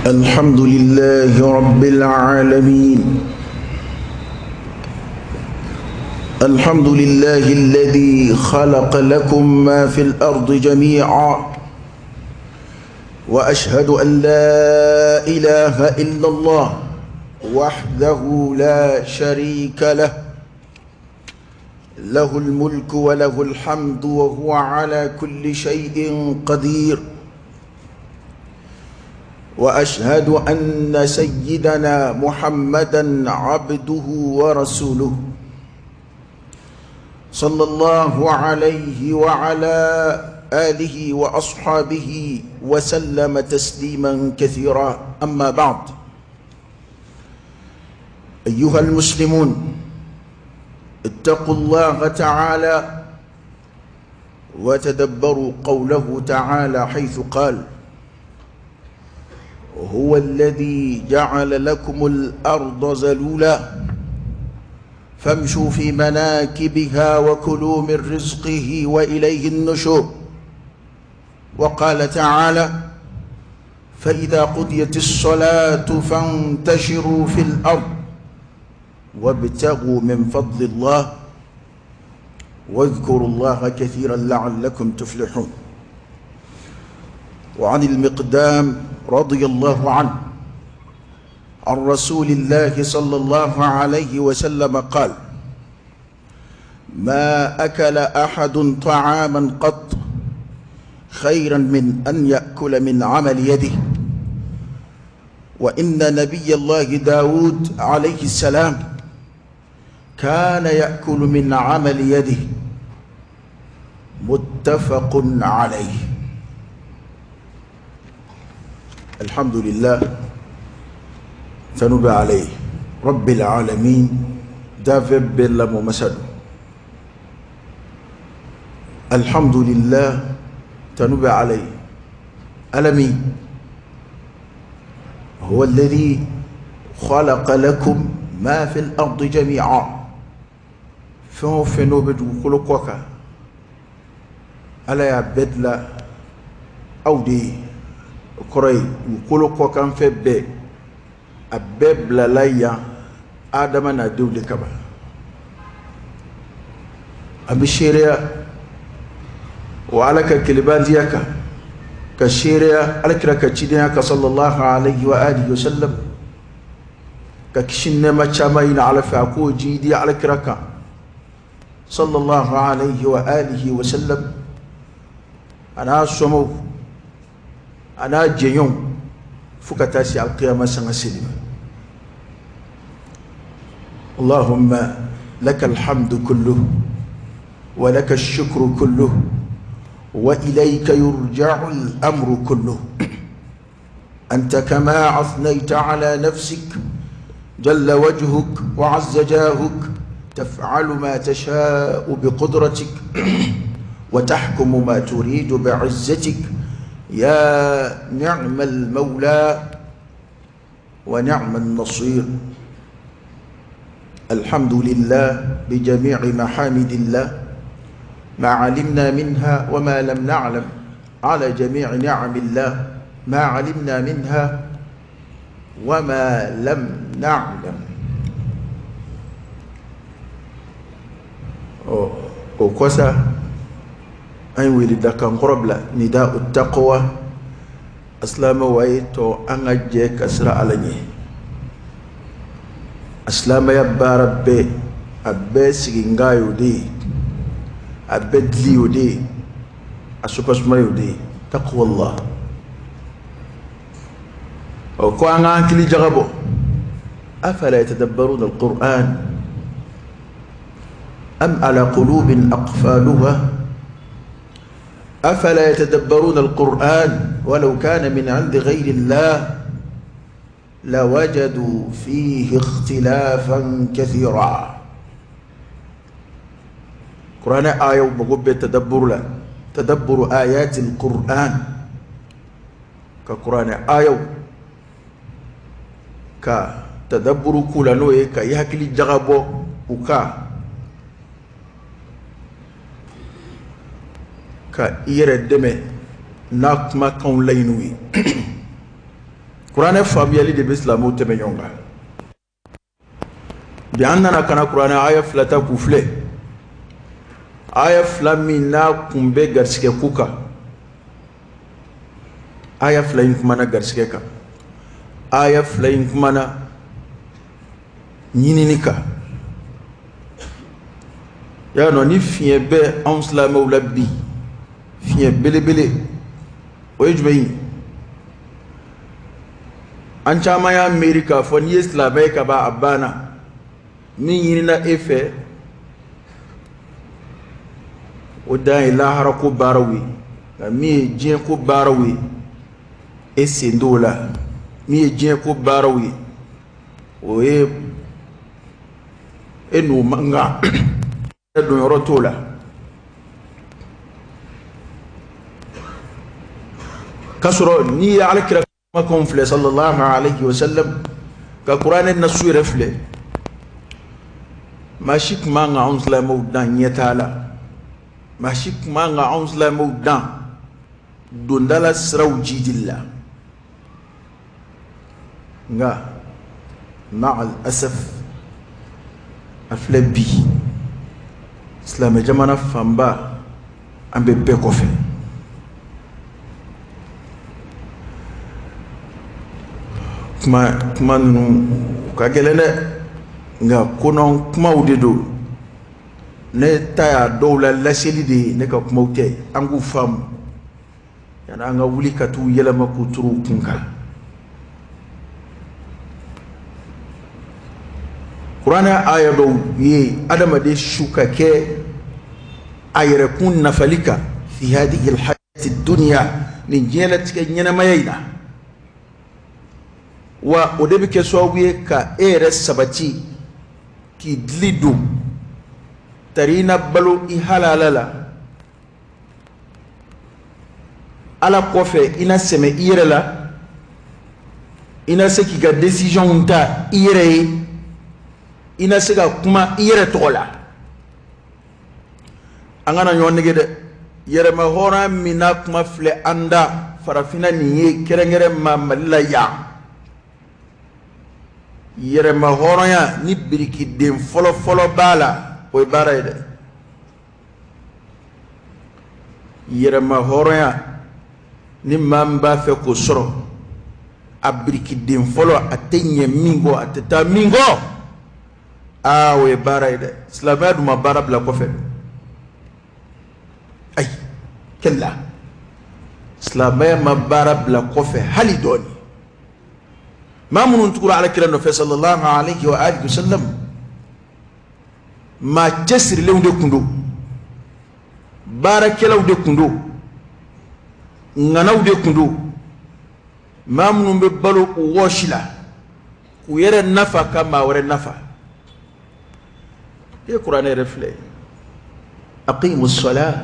الحمد لله رب العالمين. الحمد لله الذي خلق لكم ما في الأرض جميعا، وأشهد أن لا إله إلا الله وحده لا شريك له، له الملك وله الحمد وهو على كل شيء قدير. وأشهد أن سيدنا محمدًا عبده ورسوله، صلى الله عليه وعلى آله وأصحابه وسلم تسليما كثيرا. أما بعد، أيها المسلمون، اتقوا الله تعالى وتدبروا قوله تعالى حيث قال: هو الذي جعل لكم الأرض ذلولا فامشوا في مناكبها وكلوا من رزقه وإليه النشور. وقال تعالى: فإذا قضيت الصلاة فانتشروا في الأرض وابتغوا من فضل الله واذكروا الله كثيرا لعلكم تفلحون. وعن المقدام رضي الله عنه عن رسول الله صلى الله عليه وسلم قال: ما أكل أحد طعاما قط خيرا من أن يأكل من عمل يده. وإن نبي الله داود عليه السلام كان يأكل من عمل يده. متفق عليه. الحمد لله تنوب عليه رب العالمين دافع بلا ممسد. الحمد لله تنوب عليه ألمي هو الذي خلق لكم ما في الأرض جميعا. فهو في نوبة وكلكوك ألا يعبد لا أودي كوري وكلكوك أن في بي أبب لا آدم ندول كبا أبشيريا وعلى كلبان ديك كشيريا على كركتشيديك صلى الله عليه وآله وسلم ككشن ما شامين على فاكو جيدي على كركا صلى الله عليه وآله وسلم. أنا سمو أنا جيون فكتاسي القيامة سنسلم. اللهم لك الحمد كله ولك الشكر كله وإليك يرجع الأمر كله. أنت كما أثنيت على نفسك جل وجهك وعز جاهك تفعل ما تشاء بقدرتك وتحكم ما تريد بعزتك. يا نعم المولى ونعم النصير. الحمد لله بجميع محامد الله ما علمنا منها وما لم نعلم، على جميع نعم الله ما علمنا منها وما لم نعلم. وكوسا أين ولد كان قربلا نداء التقوى أسلام ويتو أنجي كسر علني أسلام يبا ربي أبي سيغنغايو دي أبي دليو دي أسوكس مايو دي تقوى الله. وكو أنغان كلي جغبو أفلا يتدبرون القرآن أم على قلوب أقفالها. أفلا يتدبرون القرآن ولو كان من عند غير الله لوجدوا فيه اختلافا كثيرا. قرآن آية ومقوب التدبر لا تدبر آيات القرآن كقرآن آية كتدبر كل نوع كيهكلي جغبو وكا ka iyere deme na kuma kan lainu yi Qur'an famiyali de islamu teme nyonga bi annana kana Qur'an aya flata kufle aya flamina kumbe garsike kuka aya flain kumana garsike ka aya flain kumana nyininika ya no ni fiye be an islamu labbi fiye bele oyjbey an chama ya America fo ni islamai ka ba abana min yinina efe o da ila harako barawi mi jien ko barawi e sendola mi jien ko barawi o e no manga do yorotola kasro ni alkira ma konfle sallallahu alayhi wa sallam ka Qur'an nasu refle mashik manga onzla mawdan yetala mashik manga onzla mawdan dondala sraw jidilla nga ma'al asaf aflabi islam jamana famba ambe be kofe kuma nu ka gelene nga konon kuma udedo ne taya dowla laseli de ne ka kuma ute angu fam yana anga wuli katu yelama ko turu kunka Qur'ana aya do ye adama de shuka ke ayre kun nafalika fi hadhihi alhayati ad-dunya ni jelat ke nyana mayina wa odebi ke sowiye ka sabati ki dlidu tarina balu ihalalala ala kofe ina seme irela ina seki ga decision ta ire ina seka kuma ire tola angana nyonige de yere ma hora mina kuma fle anda farafina niye kerengere ma malila ya yere ma hora ya ni biriki dem folo bala o bara ide yere ma hora ya ni mamba fe ko soro abiriki dem folo atenye mingo ateta mingo we bara ide islamadu ma bara bla ko fe ay kella islamaya ma bara bla ko fe halidoni ما من تقول على كلام النبي صلى الله عليه وآله وسلم ما تسر لون دي كندو بارك لون دي كندو نانو دي كندو ما من ببلو واشلا ويرى النفع كما ورى النفع هي القرآن يرفلي أقيموا الصلاة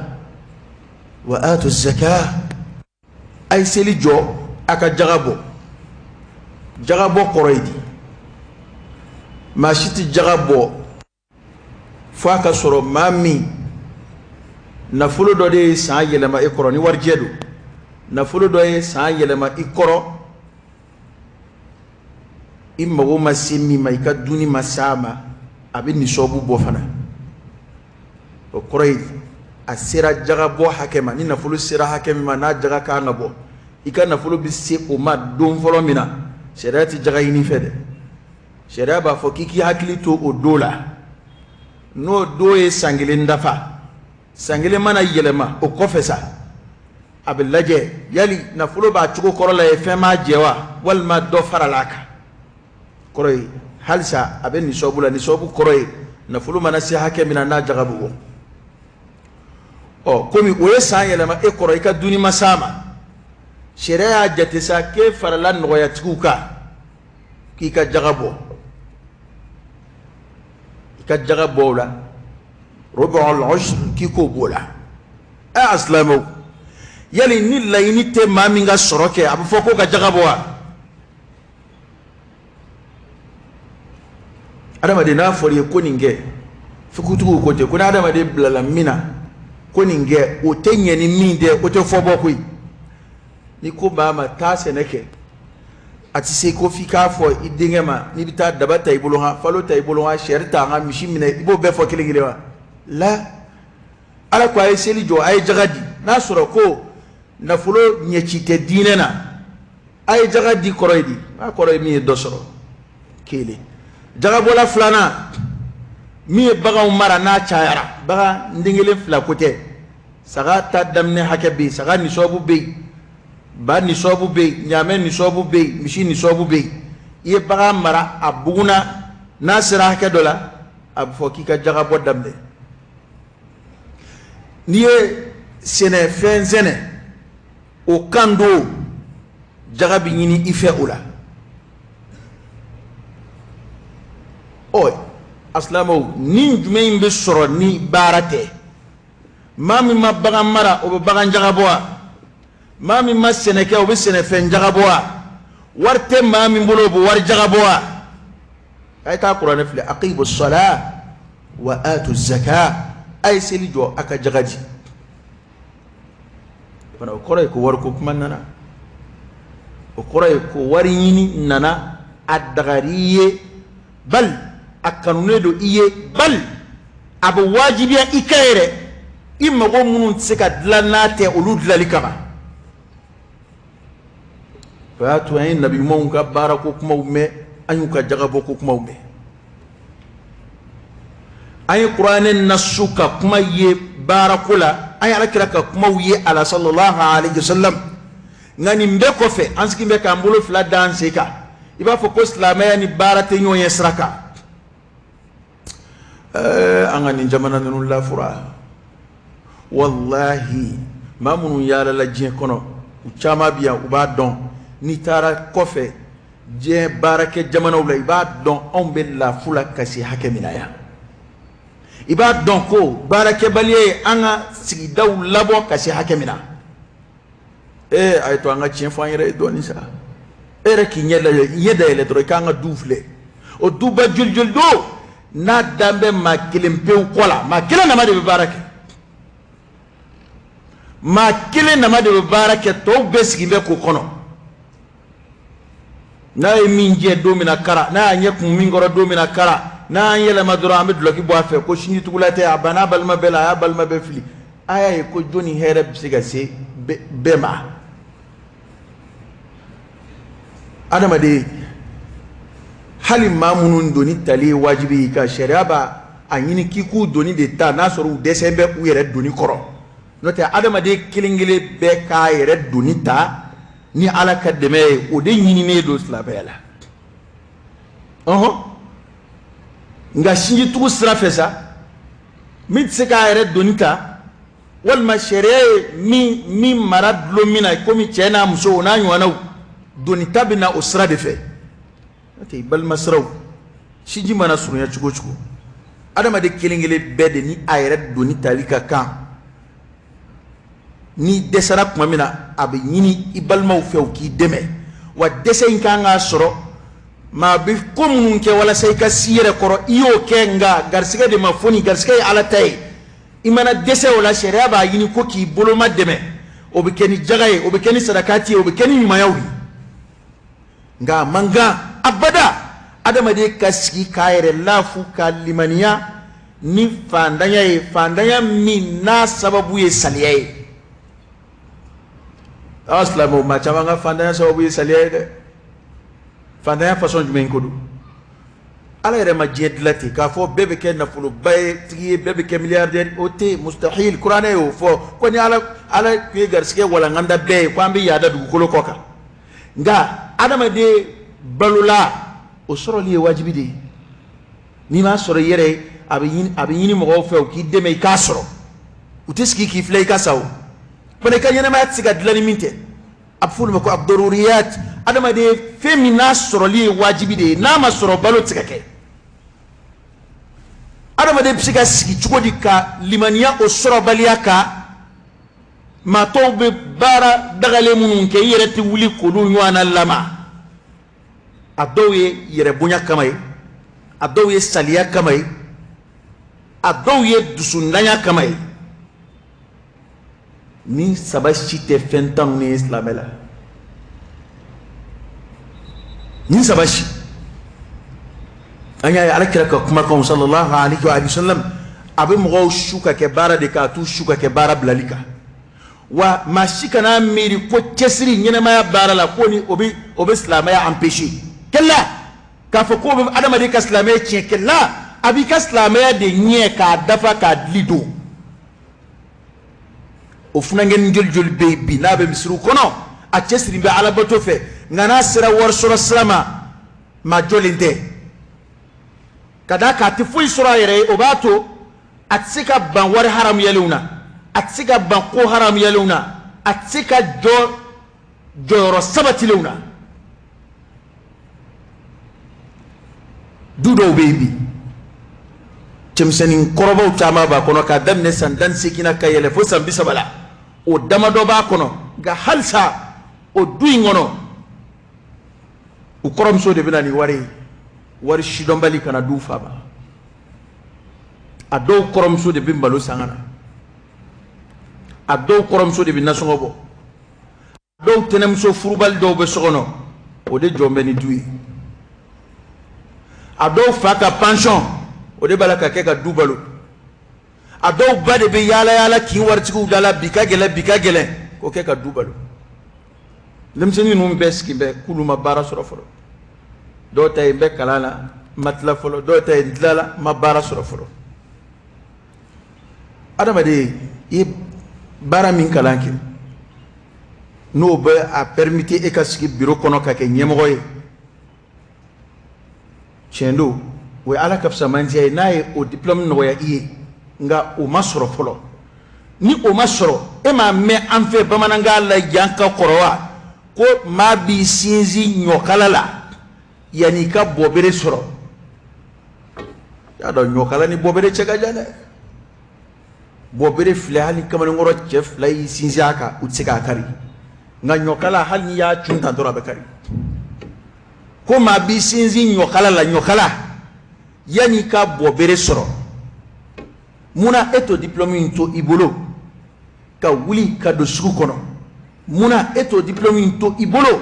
وآتوا الزكاة أي سيلي جو أكا جغبو jagabo koroidi mashiti jagabo faka soro mami na fulo do de sa yelema ikoro ni warjedu na fulo do e sa yelema ikoro immago masimi maika duni masama abin ni sobu bofana o koroidi asira jagabo hakema ni na fulo sira hakema na jaga ka ngabo ika na fulo bi se o ma don folo mina Syariati jagaini fede Syariat ba fo kiki hakili to o dola no doye sangile ndafa sangile mana yelema o kofesa abillaje yali na fulo ba chuko korola e fema jewa wal ma do faralaka koroy halsa aben ni sobula ni sobu koroy na fulo mana si hake mina na jagabu o komi o yesa yelema e koroy ka duni masama Syariah jatisa ke faralan noya tikuka kika jagabo la rubu al-ushr kiko bola aslamu yali ni layini te maminga soroke abu foko ka jagabo adama de na fori ko ninge fukutu ko te ko adama de blala mina ko ninge o tenyeni minde o te fobo ko ni ko ba ma tase neke ati se ko fi ka fo idingema ni bita dabata ibolo ha falo ta ibolo ha sherta nga mishimine ibo be fo kilingile wa la ala ko ay seli jo ay jagadi na sura ko na fulo nyechite dinena ay jagadi koroydi ma koroy mi dosoro kele jagabola flana mi baga mara na chayara baga ndingile fla kote saga ta damne hakabi saga ni sobu be ba ni sobu be nyame ni sobu be mishi ni sobu be ye baga mara abuna nasira hakadola ab fokika jagabo damne niye sene fenzene o kando jagabi nyini ife ula oy aslamo ni jume be soro ni barate mami ma baga mara o baga jagaboa mami ma seneke o be sene fen jagaboa warte mami bolo bo war jagaboa ay ta qur'an fi aqibu ssalah wa atu zakah ay selijo aka jagaji bana ko ray ko war ko kuma nana o ko ray ko wari yini nana adagariye bal akanune do iye bal abu wajibiya ikaire imma go munun tsika dlanate ulu dlalikama fatu ay nabi mon ka barako kuma umme anyuka jagabo ko kuma umme ay qur'anen nasuka kuma ye barakula ay alakira ka kuma wiye ala sallallahu alayhi wasallam ngani mbe ko fe anski mbe ka mbolo fla danse ka iba fo ko islamaya ni barate nyoye sraka angani jamana nunu la fura wallahi mamunu yala la jien kono uchama biya uba don ni tara kofe je barake jamana ulay ba don on be la fula kasi hakemina ya iba don ko barake baliye anga sigi daw labo kasi hakemina ay to anga chien fanyere doni sa ere ki nyela yeda ele dro kanga dufle o duba juljul do na dambe ma kilimpe kola ma kile na ma de barake ma kile na ma de barake to besigi be ko kono na minje domina kara na anye kum mingoro domina kara na yele madura amid loki bo afa ko shini tugulate abana balma bela ya balma be fili aya ko joni here bisiga se bema adama de hali mamunun doni tali wajibi ka sharia ba anyini kiku doni de ta nasoru desembe u yere doni koro note adama de kilingile be ka yere doni ta ni ala kademe o de nyini ne do slabela nga shinji tugu srafesa mit se ka yere doni ta wal ma sharia mi marad lo mina komi chena muso na nywana doni tabina usra de fe ate bal masraw shiji mana surunya chugo chugo adama de kelingele bede ni ayret doni talika kan ni desara kuma mina abe nyini ibalmaw few ki deme wa dese nkanga soro ma bi komun ke wala say ka sire koro iyo kenga garsiga de mafoni garsiga ala tay imana dese wala sharia ba yini ko ki boloma deme obikeni jagaye obikeni sadakati obikeni mimayawi nga manga abada adama de kaski kaire lafu kalimaniya ni fandanya min na sababu ye saliye aslamo ma chamanga fandanya sababu ye saliye de fandanya façon jumen kodu ala yere ma jedlati ka fo bebe ken na fulu bay tigi bebe ke milliardaire ote mustahil qur'ane yo fo ko ni ala ku garsike wala nganda be ko ambi yada du ko koka nga adama de balula o soro li wajibi de ni ma soro yere abiyini mo fe o ki deme ka soro utiski ki flay ka saw pone ka nyene ma tsiga dilani minte abful mako abdururiyat adama de femina soro li wajibi de na ma soro balo tsiga ke adama de psiga sigi chugodi ka limaniya o soro baliaka ma tobe bara dagale munun ke yere ti wuli ko do nywana lama adoye yere bunya kamay adoye saliya kamay adoye dusundanya kamay ni sabashi te fentan ni islamela ni sabashi anya ala kira ka kuma kan sallallahu alaihi wa sallam abin mu shuka ke bara de ka tu shuka ke bara blalika wa mashika na miri ko kesiri nyene ma ya bara la ko ni obi islam ya empêcher kella ka fa ko adama de ka islam ya cin kella abi ka islam ya de nye ka dafa ka lido o funa ngeen jol be na be misru kono a kesiri be ala bato fe ngana sira war sura salama ma jolinte kada ka ti fuy sura yere o bato atsika ban war haram yeluna atsika ban ko haram yeluna atsika joro sabati luna dudo baby chemsenin korobo tama ba kono ka damne sandan sikina kayele fo sambi sabala o damado ba kono ga halsa o duyi ngono o korom so de binani wari shidombali kana du faba ado korom so de bimbalo sangana ado korom so de binasongo bo ado tenem so furubal do be sokono o de jombe ni duyi ado faka pension o de balaka ke ka dubalo ado bade be yala ki wartiku dala bikagele ko ke ka dubalo lemseni num beski be kuluma bara sorofolo do tay be kalala matla folo do tay dlala mabara sorofolo adama de e bara min kalanke no be a permettre e kaski bureau kono ka ke nyemoy chendo we ala kapsa manje nae o diplôme no ya iye nga o masoro folo ni o masoro e ma me anfe bamananga la yanka korowa ko ma bi sinzi nyokala la yani ka bobere soro ya do nyokala ni bobere chega jane bobere fle hali kamani ngoro chef la yi sinzi aka utsika kari nga nyokala hali ya chunta dora bekari ko ma bi sinzi nyokala yani ka bobere soro muna eto diplôme into ibolo ka wuli ka do suku kono muna eto diplôme into ibolo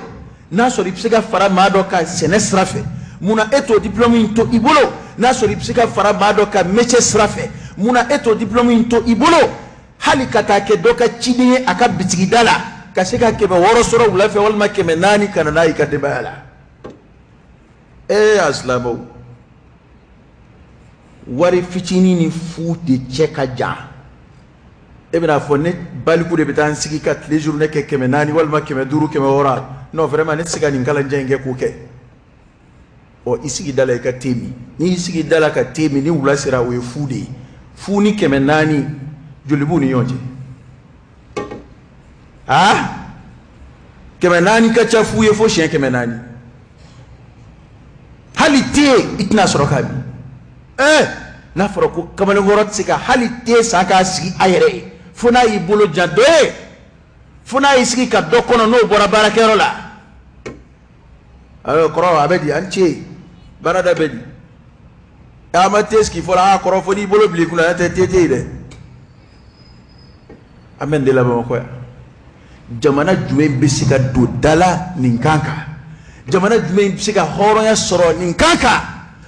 na so ripsega fara mado ka senesrafe muna eto diplôme into ibolo na so ripsega fara mado ka métier srafe muna eto diplôme into ibolo hali katake doka chidi aka bitigidala kaseka kebe woro soro ulafe walma keme nani kana nayi kadebala aslamo wari fitini ni fu de cheka ja ebina fonne baliku de betan sigi kat les journées ke keme nani walma keme duru keme wora non vraiment ne siga ni kala njenge ku ke o isigi dala ka temi ni isigi dala ka temi ni wula sira o fu de fu ni keme nani julibu ni yonje keme nani ka cha fu ye fo chien keme nani halite itna sorokabi na fara ko kamane ngorot sika halite saka sigi ayere funa yi bolo jadoe funa yi sigi ka dokono no bora barakero la alors koro abedi anche barada bedi amate ski fola koro foni bolo bli kula tete de amen de la ba ko jamana jume bisika do dala ninkanka jamana jume bisika horo ya soro ninkanka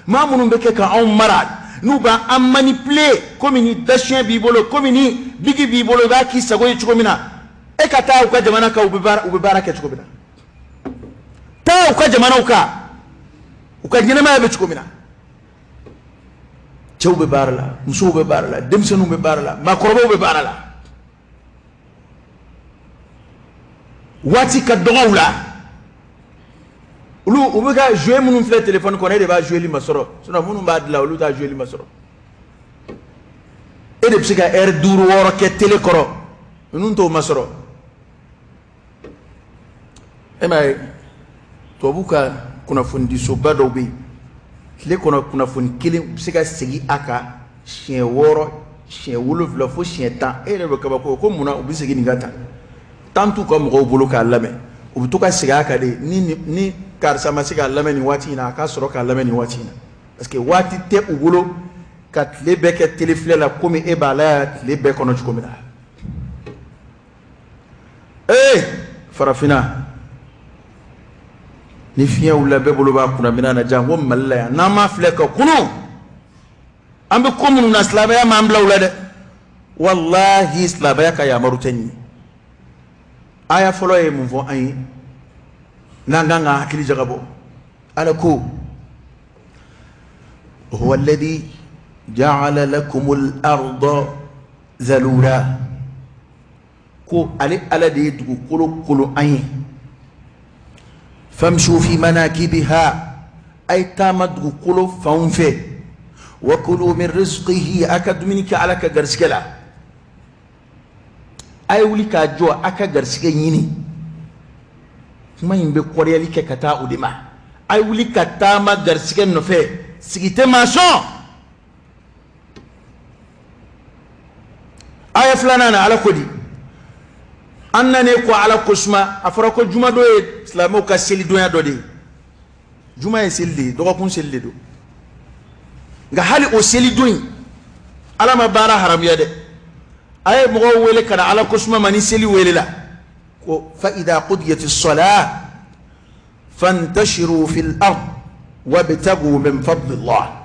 mamunu beke ka on marad nuba am manipuler comme ni dachien bibolo comme ni bigi bibolo ga ki sago yi chukomina e ka taw ka jamana ka ubibara ke chukomina taw ka jamana uka nyina ma be chukomina chawbe barala musube barala demsenu be barala makorobo be barala wati ka dogawla Ou bien jouer mon frère téléphone qu'on va jouer les masoro sinon mon va de là ou ta jouer les masoro et de psycha air duro woro ke télé koro nous to masoro e mai to buka kuna fundi so bado be le kuna fundi kile psycha segi aka chien woro chien wolo vlo fo chien temps et le ka ko muna obi segi ngata tant tout comme go bolo ka lame ou to ka segi aka de ni car ça m'a dit que l'amène watina ka soro ka l'amène watina parce que wati te ubulo kat le beke telefle la komi e bala le beke ono chukomina farafina ni fiya wula be bolo ba kuna mina na jango malla ya na ma fleka kuno ambe komunu na slabaya ma ambla wula de wallahi slabaya ka ya marutani aya folo e mun fo ayi nanganga hakili jagabo ala ko huwa alladhi ja'ala lakumul arda zalula ko ali ala de dugu kolo ayi famshu fi manakibiha ay tamadu kolo faunfe wa kulu min rizqihi akadminka alaka garskela ay wuli ka jo aka garsike yini kuma yimbe koriyali ke kata udima ay wuli ka tama garsike no fe sigite maso aya fulana na ala kodi annane ko ala kusma afara ko juma do e islamo ka seli doya do de juma e seli do ko seli do nga hali o seli doyi ala ma bara haram ya de ay mo wele kana ala kusma mani seli wele la ko fa idha qudiyatis salah fantashiru fil ard wabtagu min fadlillah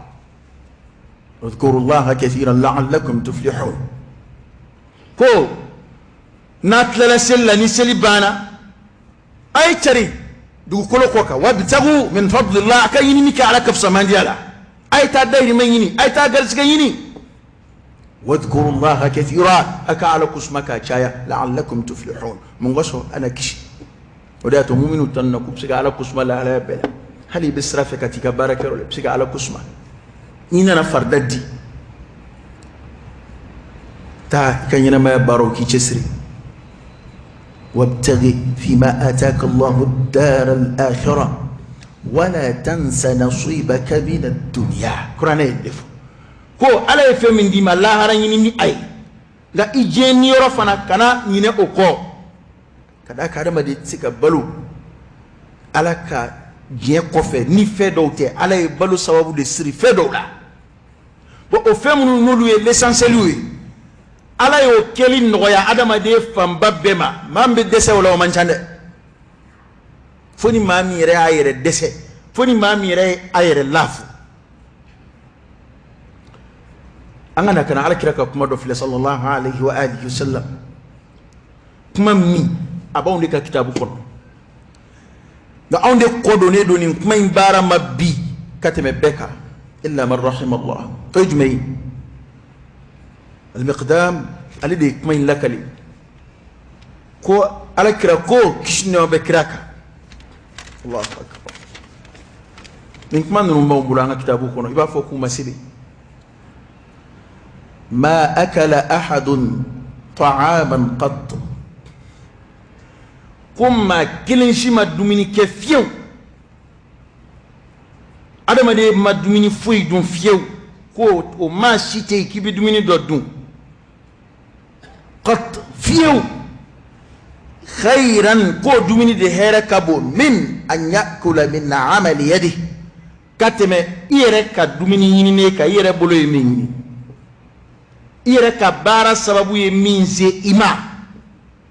اذكروا الله كثيرا لعلكم تفلحون ko natlala sella ni seli bana ay tari du kolo koka wabtagu min fadlillah kayini mika ala kafsa mandiala ay ta dayri mayini ay ta galsga yini واذكروا الله كثيرا أكعل كسمك شايا لعلكم تفلحون من غصو أنا كشي ودا تمؤمن تنكم بسك على كسمة لا لا بلا هل بسرافك تكبارك ولا بسك على كسمة إننا فرددي تا كان ينما باروكي تسري وابتغي فيما آتاك الله الدار الآخرة ولا تنس نصيبك من الدنيا قرآن يدفع ko ala e fe min di ma la hara nyini ni ay ga ijeni yoro fana kana nyine oko kada kada ma de sika balu ala ka je ko fe ni fe do te ala e balu sababu de siri fe do la bo o fe mun no luye l'essentiel wi ala yo keli no ya adama de famba bema mambe dese wala o manchande foni mami re ayere dese foni mami re ayere lafu angana kana ala kiraka kuma do fili sallallahu alaihi wa alihi wasallam kuma mi abawde ka kitabu kono da onde kodo ne do ni kuma imbara mabbi kateme beka illa man rahima Allah tajmai al-miqdam alidi kuma lakali ko ala kirako kishno be kiraka Allahu akbar min kuma no mbula kitabu kono iba fo kuma sili ما أكل أحد طعاما قط كما كلن شي ما دوميني كفيو adama de ma dumini foyi dun fiyew ko o ma site ki bi dumini do dun qat fiyew khairan ko dumini de hera kabo min an yakula min amali yadi kateme ire ka dumini yini ne ka ire bolo yini ire ka bara sababu ye minze ima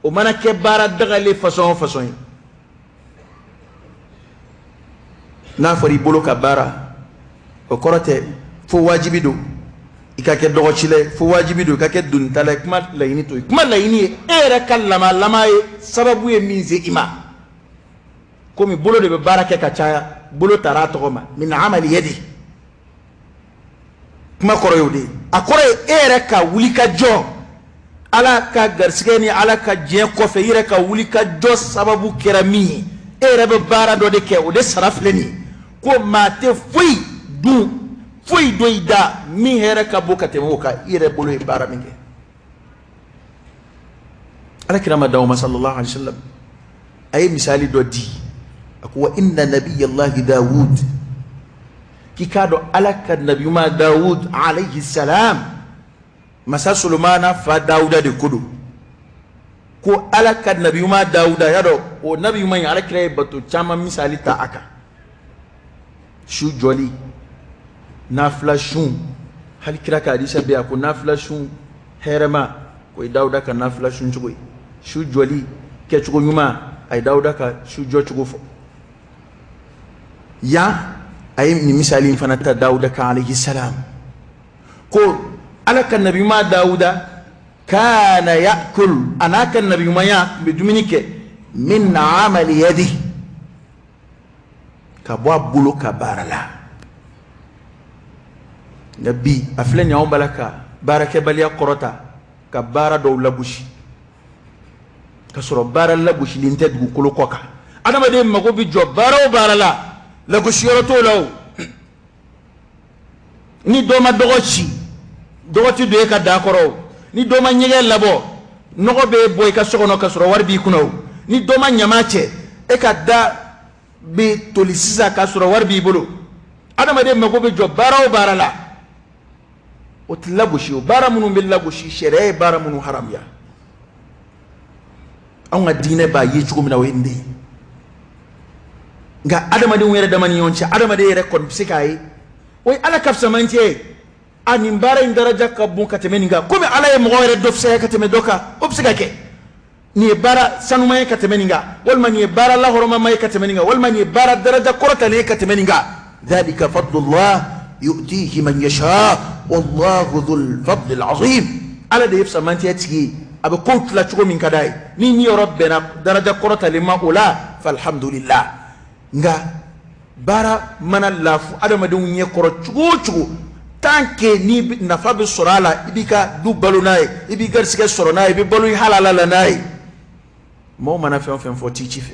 o mana ke bara dagale façon na fari bolo ka bara o korote fo wajibi do ikake dogo chile fo wajibi do ikake dun tala kuma layini to kuma layini ere kallama lama ye sababu ye minze ima komi bolo de be bara ke ka chaya bolo tarato ma min amali yadi kuma koroyode akore ere ka wuli ka jo ala ka garsike ni ala ka je ko fe ire ka wuli ka jo sababu kerami ere be bara do de ke o de sarafleni ko mate foi do ida mi here ka bokate moka ire bolo e bara minge ala kirama dawma sallallahu alaihi wasallam ay misali do di akwa inna nabiyallahi daud kikado alaka nabiyuma daud alayhi salam masa sulmana fa dauda de kudu ko alaka nabiyuma dauda yado o nabiyuma alakira batu chama misali ta aka shu joli nafla shun hal kira ka hadisa be ko nafla shun herema ko dauda ka nafla shun chugo shu joli ke chugo nyuma ay dauda ka shu jo chugo fo ya ay ni misalin fanata Dawuda ka alayhi salam ko alaka nabi ma Dawuda kana yakul anaka nabi ma ya biduminike min amali yadi ka bo bulu ka barala nabi afle nyaw balaka barake baliya korota ka bara do labushi ka soro bara labushi linte dugu kolo koka adama de mago bi jo bara o barala labushi yoro to law ni do ma dogochi dogoti do e ka da koro ni do ma nyege labo nogo be boy ka sogono ka soro war bi kuno ni do ma nyamache e ka da bi tolisisa ka soro war bi bolo adama de mago bi jo bara o barala o tilabushi o bara munu bil labushi shere bara munu haram ya anga dine ba yi chugo mina wende nga adama de were damani yonci adama de yere kon psikai oy ala kafsa mantie ani mbara indaraja kabun katemeni nga kome ala ye mo were dofse kateme doka opsika ke ni bara sanuma katemeni nga walma ni bara la horoma may katemeni nga walma ni bara daraja korata ne katemeni nga dhalika fadlullah yu'tihi man yasha wallahu dhul fadl alazim ala de yefsa mantie tigi abe kont la chugo min kadai ni rabbena daraja korata lima ula falhamdulillah nga bara mana lafu adama de unye koro chugo tanke ni nafa be sorala ibika du balunai ibi garsike sorona ibi balu halala lanai mo mana fe on foti chife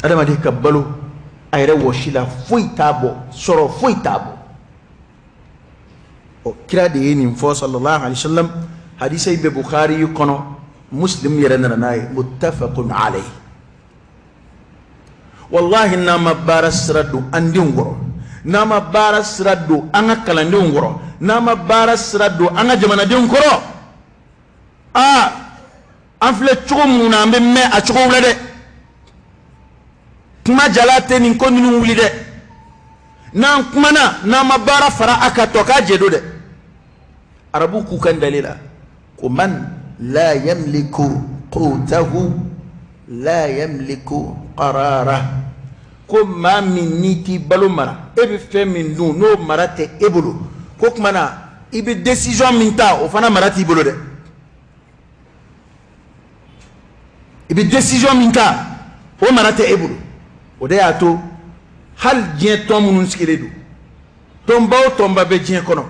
adama de kabalu ayre woshila fuitabo soro fuitabo o kira de ni fo sallallahu alaihi wasallam hadisi be bukhari kono muslim yerana nay muttafaqun alayhi wallahi nama barasradu andi ngoro nama barasradu anga kalandi ngoro nama barasradu anga jamana de ngoro anfle chugo na mbe me a chugo wulade kuma jalate ni ko ni wulide nan kuma na mabara fara aka to ka jedo de arabu ku kan dalila ko man la yamliku qutahu la yamliku qarara ko ma min niti balumara e be fe min dun no marate ebulu ko kuma na ibe decision min ta o fana marati bolo de ibe decision min ta o marate ebulu o de ato hal jien tom munun sikiredu tomba be jien kono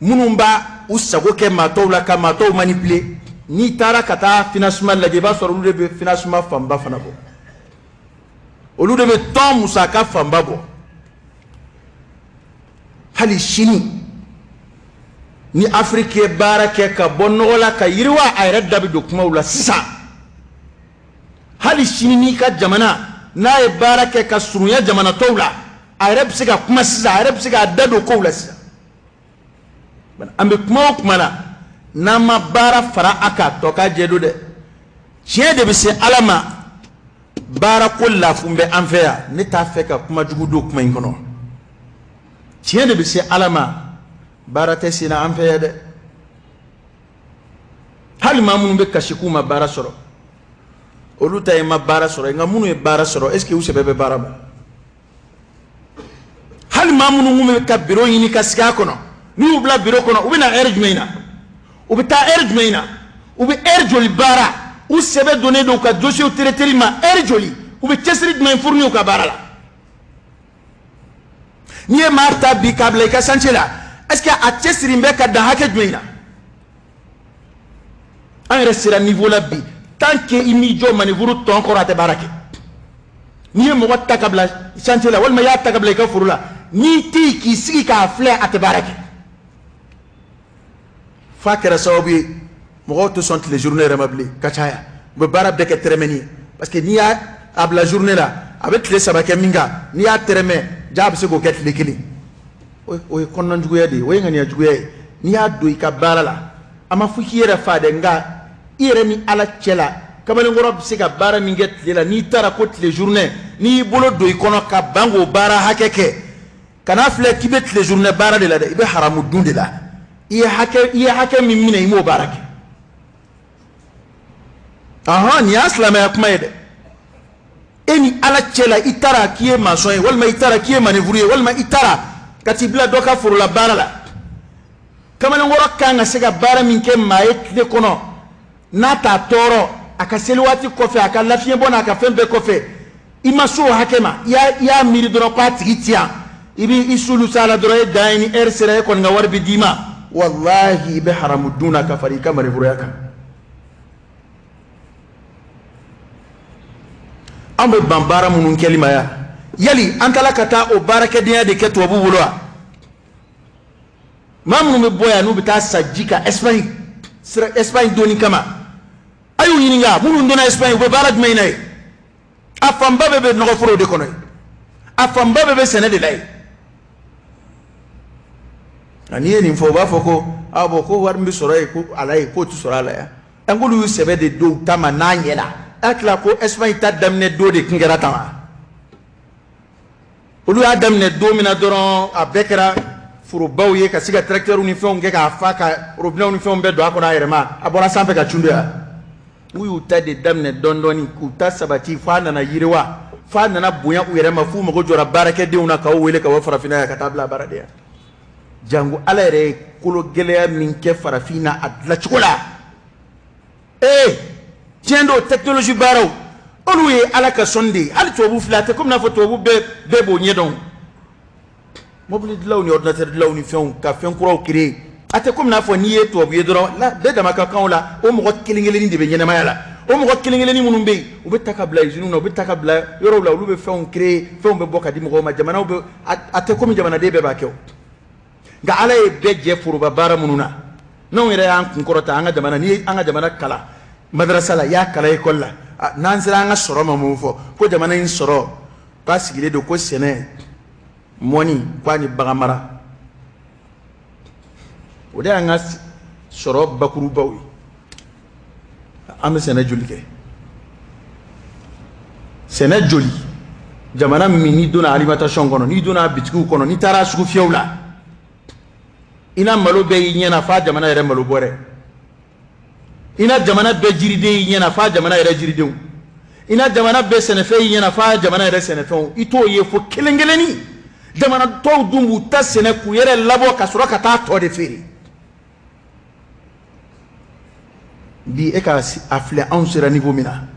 munumba usago ke matowla ka matow manipuler ni tara kata financement la deba so lu de financement famba fana bo o lu de be tom musaka famba bo hali shini ni afrique barake ka bonno la ka yirwa ay radda be kuma wala sisa hali shini ni ka jamana na e barake ka surunya jamana tawla arab siga kuma sisa arab siga dado ko wala sisa ban ambe kuma na ma bara fara aka to ka jedo de cien de be se alama bara ko la fumbe anfeya ni ta fe ka kuma jugudo kuma inkono cien de be se alama bara te sina anfeya de hal mamun be kashikuma bara soro oluta e mabara soro nga munu e bara soro est ce que usebe bara ba hal mamunu ngume ka biro yini ka siga kono ni ubla biro kono ubina erjmeina ubita erjmeina ubi erjoli bara usebe donné do ka dossier territoire ma erjoli ubi tesrid ma fourni ka bara la ni e marta bi kable ka sanchela est ce que a tesri mbeka da hakejmeina an resira niveau la bi tant que imijo manivuru ton korate barake ni mo watta kabla chantela wal ma yatta kabla ka furula ni ti ki sigi ka fle at barake fakira sawabi mo to sont les journées remabli kachaya be barab de ke tremeni parce que ni ya abla journée là avec les sabake minga ni ya treme jab se go ket likili o konnon juguya de o ngani ya juguya ni ya do ka barala ama fukiyere fade nga iremi ala chela kamale ngoro bisika bara minget lela ni tara ko les journées ni bolo do ikono ka bango bara hakeke kana fle kibet les journées bara de la de ibe haramu dunde la iye hake mimine imo barake aha ni aslama yakuma yede eni ala cela itara kiye maçon walma itara kiye manœuvrier walma itara katibla doka furu la barala kamalen woro kanga sega bara min ke maye tile kono nata toro akaseli wati kofe akalafie bona akafembe kofe imaso hakema ya miri doro patigi tia ibi isulu sala doro e daini ersere kon nga warbi dima wallahi be haramu duna kafari kamare buraka ambe bambara munun kelima ya yali antala kata o baraka dia de keto bu bulwa mamunu me boya no bita sajika Espagne doni kama ayu yininga munun dona Espagne be baraj meynay afamba bebe no furo de kono afamba bebe senede lay ani ni fo ba foko abo ko war mbi soray ko alay ko tu sorala ya angulu sebe de do tama na nyela atla ko Espagne ta damne do de kingera tama olu adam ne do mina doron abekra furo bawye ka siga tracteur uni fon ge ka fa ka robinet uni fon be do akona yerema abora sampe ka chundea uyu ta de damne dondoni ku ta sabati fa na yirewa fa na buya u yerema fu mo jora barake de una ka wele ka wa farafina ka tabla barade jangu ala re kulo gele min ke farafina adla chikola tiendo technologie baraw olu ye ala ka sonde hali tobu flate comme na fo tobu be bo nyedon mobile de lawni ordinateur de lawni fen ka fen kuraw créer ate comme na fo niye tobu yedro la be dama ka kanwla o mo kelingele ni de be nyena mayala o mo kelingele ni munum be o be takabla jinu no be takabla yoro la olu be fen créer fen be boka di mo ma jamana o be ate comme jamana de be ba kew ga ala e be je furu babara mununa non ire an kunkorota anga jamana ni anga jamana kala madrasa la ya kala école la nansira anga soro mamu fo ko jamana in soro ka sigile do ko sene moni kwani bagamara o de anga soro bakuru bawi am sene julike sene joli jamana mini dona alimentation kono ni dona bitiku kono ni tara suku fiowla ina malo be nyena fa jamana yere malo bore ina jamana be jiride nyena fa jamana yere jiride ina jamana be senefe nyena fa jamana yere senefe ito ye fo kelengeleni jamana to dumbu ta sene ku yere labo kasuro kata to de feri bi e ka afle on sera niveau mina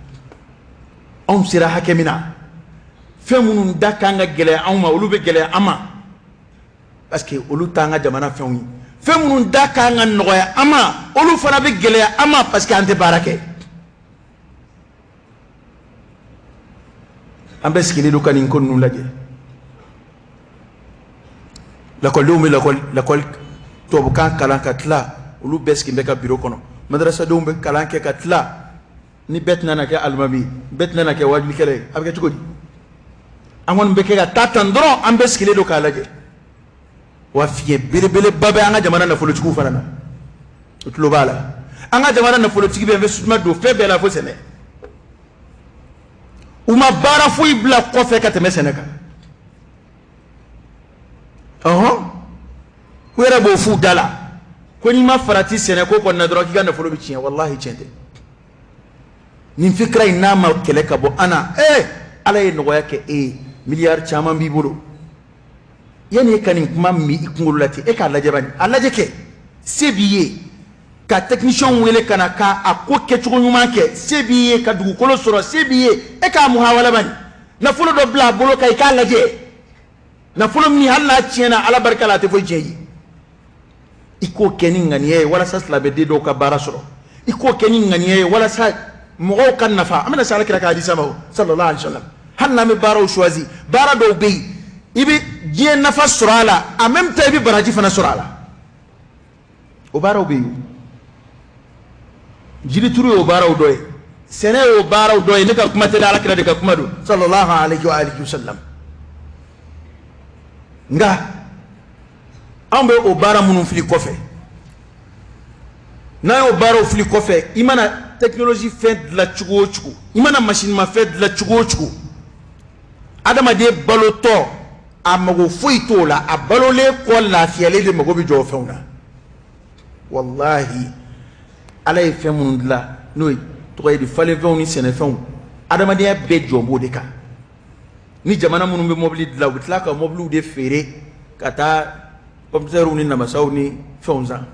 on sera hakemina femunun dakanga gele amma ulube gele ama parce que olu tanga jamana fenwi femunun dakanga noya ama olu fana be gele ama parce que ante barake ambe skili do kanin konnu laje la kol to bukan kalan katla olu beski mbeka bureau kono madrasa do mbe kalan ke katla ni betna na ke almami betna na ke wajli kele abke tukodi amon mbeke ga tatandro ambe skili do kalaje wa fiye birbele babe anga jamana na politiku fanana utlo bala anga jamana na politiki be investissement do febe la fo sene uma bara fo ibla ko fe ka teme seneka wera bo fu dala ko ni ma farati sene ko ko na droki ga na folo bi cien wallahi ciente nin fikra inama kele ka bo ana ala ye no yake milliard chama bi bolo yani kanin kuma mi ikungulu lati e ka laje bani alaje ke sebiye ka technicien wele kana ka akoke chugo nyuma ke sebiye ka dugu kolo soro sebiye e ka muhawala bani na fulo do bla bolo kay ka laje na fulo mi halla tiena ala barka la te fo jeyi iko kenin ngani wala sasla be de do ka bara soro iko kenin ngani wala sa mo kan nafa amana sala kira ka hadisa ma sallallahu alaihi wasallam hanna me baro choisi bara do be ibi jie nafa surala en même temps ibi baraji fana surala o baraw be jiri turu o baraw doy sene o baraw doy ne ka kuma te dala kira de ka kuma do sallallahu alaihi wa alihi wasallam nga ambe o bara munun fili kofe na o baraw fili kofe imana technologie fait de la chugo chugo imana machine ma fait de la chugo chugo adama de baloto amago fuito la abalole ko la fiale de mago bi jo feuna wallahi alay femun la noy to di fale feuni sene feun adama de be jombo de ka ni jamana munun be mobile de la witla ka mobile de fere kata computer ni namasaw ni fonza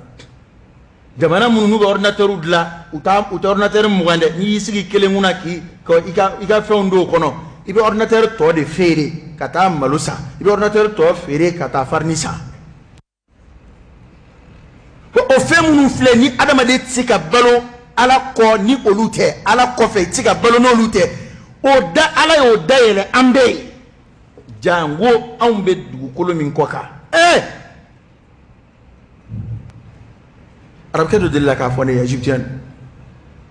jamana munun be ordinateur de la uta ordinateur mugande ni sigi kelenguna ki ko ika fondo kono ibe ordinateur to de fere kata malusa ibe ordinateur to fere kata farnisa o fe munun fle ni adama de tsika balo ala ko ni olute ala ko fe tsika balo no olute o da ala yo da yele ambe jango ambe dugukolo min koka arabke do dilla ka fone egyptian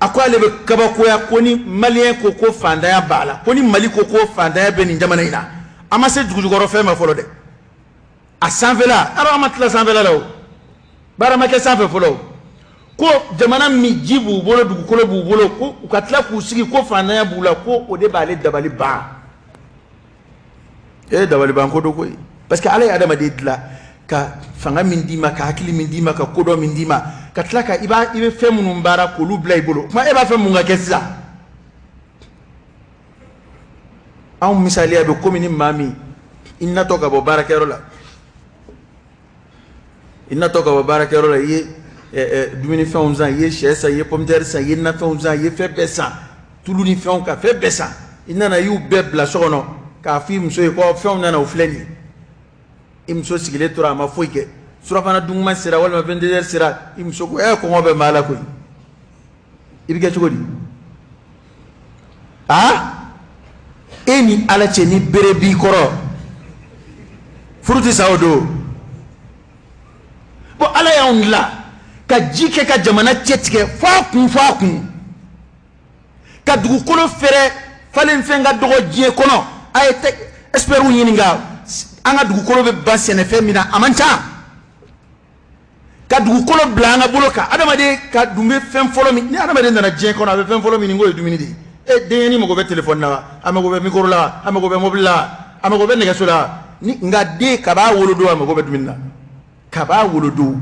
akwa lebe kabako ya koni malien koko fanda ya bala koni mali koko fanda ya beni jamana ina amase dugujugoro fe ma folo de a sanvela ara amatla sanvela law bara make sanve folo ko jamana mi jibu bolo dugukolo bu bolo ko ukatla ku sigi ko fanda ya bula ko o de bale dabali ba dabali ba ko do koy parce que ala ya adama de dla ka fanga min dima ka hakili min dima ka kodo min dima ka tlaka ibe femu numbara ko lubla ibolo ma eba femu nga kessa aw misali abe komini mami inna toka bo barakero la ye dumini fenza ye chesa ye pomter sa ye na fenza ye fe besa tulu ni fen ka fe besa inna na yu bebla sono ka fi mso ko fen na ufleni imso sigile tura ma foike sura fana dungma sira wala 22h sira imso ko ko ngobe mala ko ibige chogodi eni ala cheni berebi koro furuti saudo bo ala ya onla ka jike ka jamana chetike fa kun ka dugukolo fere falen fenga dogo jie kono ayete esperu yininga anga dugukolo be basene femina amancha ka dugukolo blanga boloka adama de ka dumbe fem folo mi ni adama de na jien kono be fem folo mi ngo dumini de de ni mo go be telephone na amago be micro la amago be mobile la amago be nega sola ni nga de ka ba wolodo amago be dumina ka ba wolodo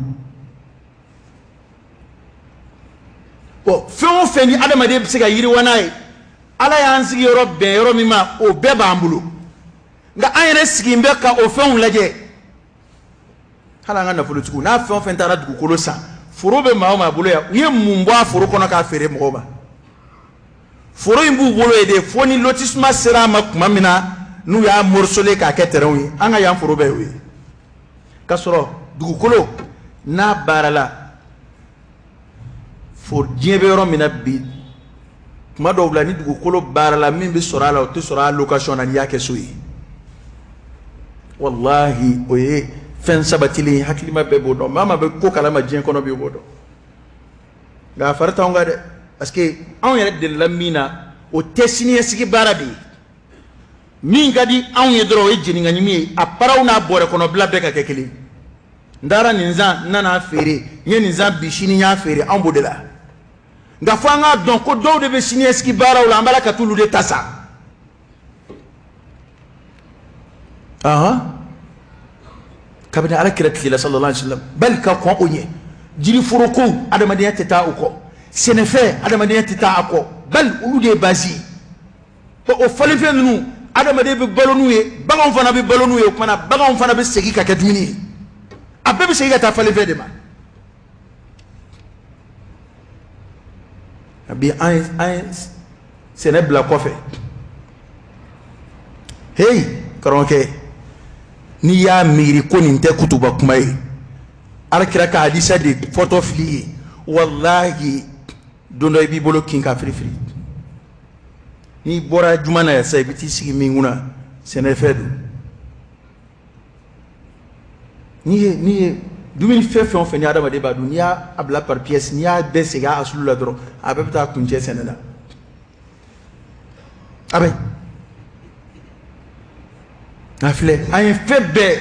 o fem fe ni adama de se ga yiri wanai ala ya ansigi yoro mi ma o be ba ambulo nga ayre sigimbe ka o fen laje hala nga na fulu tuku na fen tara dugukolo sa forobe ma bolo ya ye mumbo aforo kono ka fere mo ba foro imbu bolo ede foni lotissement sera ma kuma mina nu ya morsole ka keteron wi anga ya forobe wi kasoro dugukolo na barala for jebe ro mina bi kuma do bla ni dugukolo barala min bi sorala o to sora location na yake suyi wallahi oye fen sabatili hakilima bebo do mama be ko kala ma jien kono be bodo ga farta nga de parce que on yere de lamina o tesini sigi barabi min gadi on yedro e jini nga nyimi a paraw na bore kono bla be ka kekeli ndara ninza nana fere nye ninza bishini nya fere an bodela nga fanga don ko do de be sini sigi baraw la ambala ka tulu de tasa kabina ala kira tila sallallahu alaihi wasallam bal ka ko onye jiri furuko adamadiya teta uko senefe adamadiya teta ako bal ulude bazi o falife nunu adamadiya be balonu ye bagon fana be balonu ye kuma bagon fana be segi ka kadmini abbe be segi ka ta falife de ma abi ay senebla kofe hey karonke ni ya miri ko nin te kutuba kuma ye alakira ka hadisa de photo fili wallahi dondo ibi bolo kin ka firi ni bora jumana ya sai biti sigi minguna sene fedu ni dumini fefe on feni adama de ba dunia abla par pièce ni ya be sega asulu la dro abeta kunje sene la abe afle ay febbe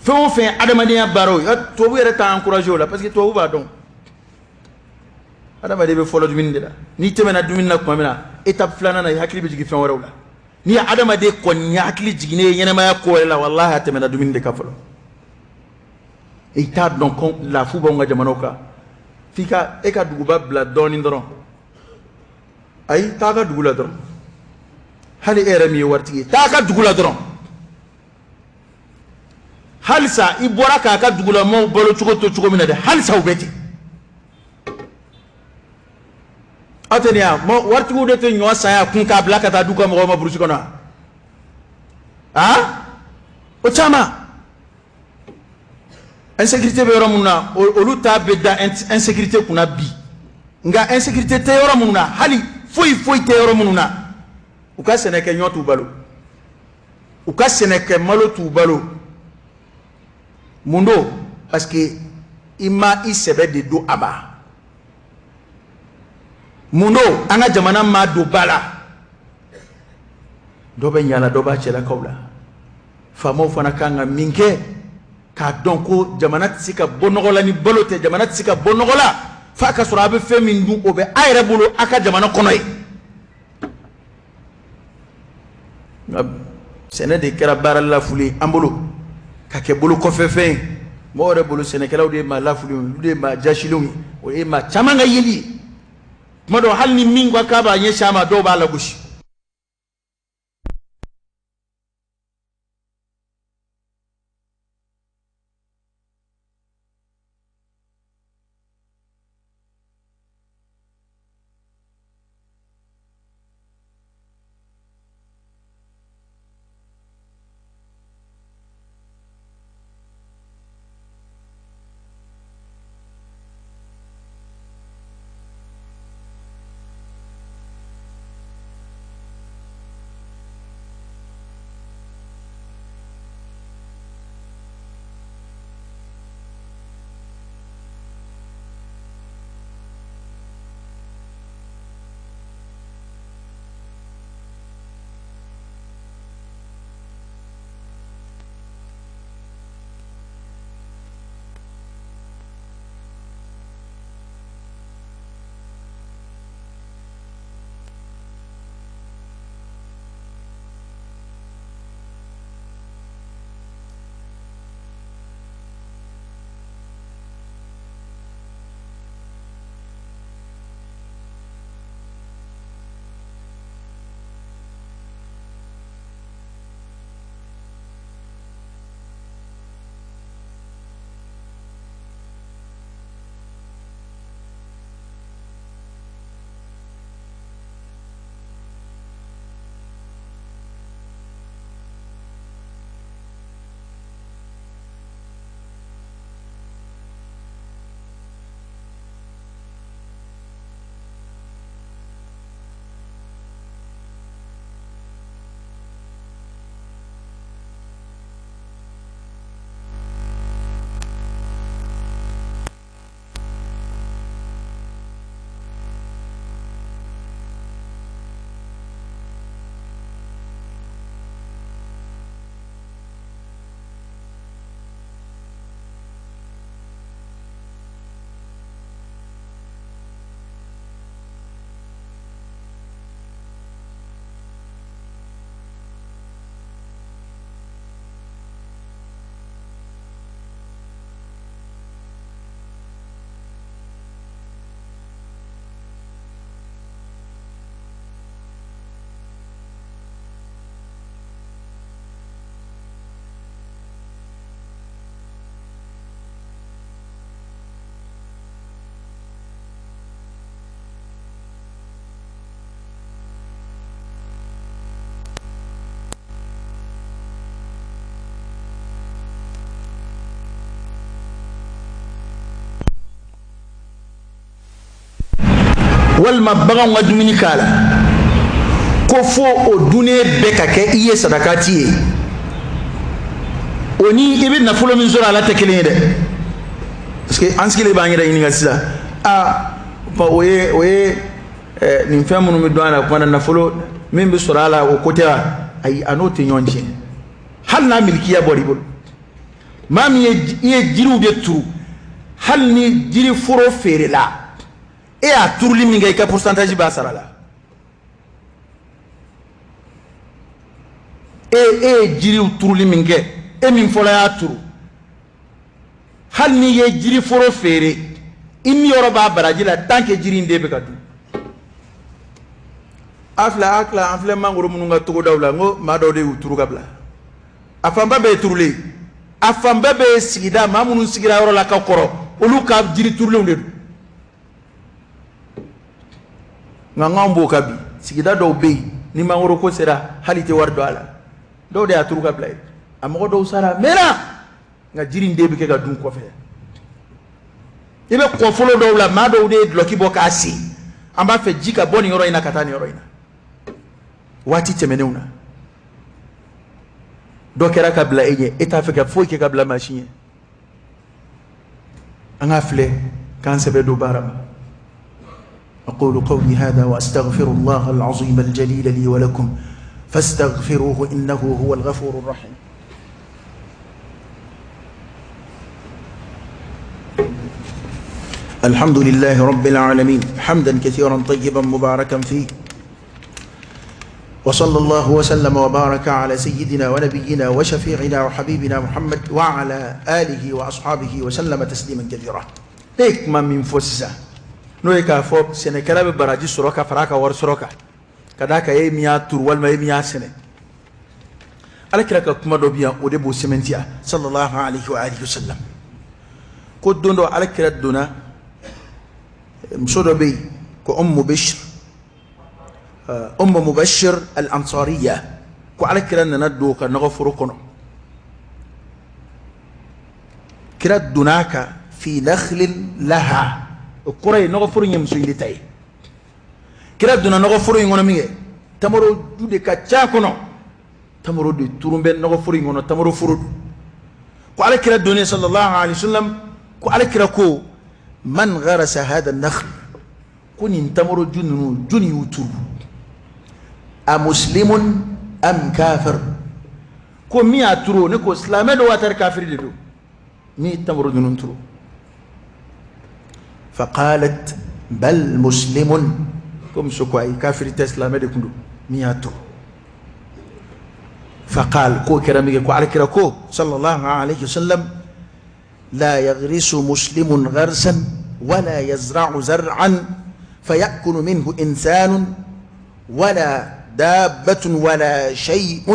fon fin adamadiya baro to bu yere ta encourager la parce que to ba don adamade be folo dumin de la ni temena dumin na kuma mina étape flana na hakili be jigi fen wala ni adamade ko nya hakili jigine yene ma ko la wallahi temena dumin de ka folo e ta donc la fuba nga jamanoka fika e ka duguba bla doni ndoro ay ta ga dugula doro hali eremi wartigi ta ka dugula doron halsa ibora ka dugula mo bolo chugo mina de halsa ubeti atenia mo wartigu de te nyo saya kun ka blaka ta duga mo ma burusi kona o chama insécurité be yoro munna olu ta be da insécurité kuna bi nga insécurité te yoro munna hali foi te yoro munna u ka seneke nyotu balo u ka seneke malo tu balo mundo parce que ima isebe de do aba mundo anga jamana ma do bala do be nyala do ba chela kawla famo fana kanga minke ka donko jamana tsika bonogola ni bolote jamana tsika bonogola fa ka sura be fe min du obe ayre bolo aka jamana konoy sene de kera baralla fuli ambolo ka ke bolo ko fefe mo re bolo sene kala de ma la fuli de ma jashilumi o e ma chamanga yeli modo halni mingwa ka ba nye shama do ba la gushi walma bagan wa dumuni kala ko fo o dune be ka ke iye sadakati ye oni ibe na fulo min zora la tekele de parce que anskile ba ngira ini ngasisa pa oye ni femu no mi do ana ko na fulo min be sora la o kote ay anote nyonje hal na milkiya bori bol mam ye jiru be turu hal ni jiri furo fere la e a turli mi ngay ka pourcentage ba sarala e jiri turli mi ngay e min fola ya turu hal ni ye jiri furo fere imi yoro ba baraji la tanke jiri ndebe ka du afla mangoro mununga togo dawla ngo ma dawde uturu kabla afamba be turule afamba be sigida mamunu sigira yoro la ka koro olu ka jiri turule ndedu nga ngambo kabi sigida do be ni mangoro ko sera halite wardo ala do de aturu kabla amgo do sara mera nga jiri ndebi ke ga dun ko fe ibe ko folo dawla ma do de loki boka si amba fe jika boni yoro ina katani yoro ina wati temeneuna do kera kabla enye eta fe ka foi ke kabla machine anga fle kan sebe do barama أقول قولي هذا وأستغفر الله العظيم الجليل لي ولكم فاستغفروه إنه هو الغفور الرحيم الحمد لله رب العالمين حمدا كثيرا طيبا مباركا فيه وصلى الله وسلم وبارك على سيدنا ونبينا وشفيعنا وحبيبنا محمد وعلى آله وأصحابه وسلم تسليما كثيرا تيك ما من فوسسا نويكا فوق سنكلا ببراجي سروكا فراكا ورسروكا كداكا يميا تروال ما يميا سنة ألكراكا كما دوبيا ودبو سمنتيا صلى الله عليه وآله وسلم كود دوندو ألكرا دونا مصودو بي كو أم مبشر الأنصارية كو ألكرا ندو كنغفرو كنو كرا دوناكا في نخل لها القرى نغفر يمسوي لتاي كرا دونا نغفر يغنو ميغي تمرو جودي كاتشا كنو تمرو دي تورمبن نغفر يغنو تمرو فرود كو على كرا دوني صلى الله عليه وسلم كو على كرا كو من غرس هذا النخل كون تمرو جنو جني وتور أمسلم أم كافر كو مي اترو نكو اسلام دو واتر كافر دو مي تمرو جنو ترو فقالت بل مسلم كم سكواي كافر تسلم دي كندو مي اترو فقال كو كرامي كو على كراكو صلى الله عليه وسلم لا يغرس مسلم غرسا ولا يزرع زرعا فيأكل منه إنسان ولا دابة ولا شيء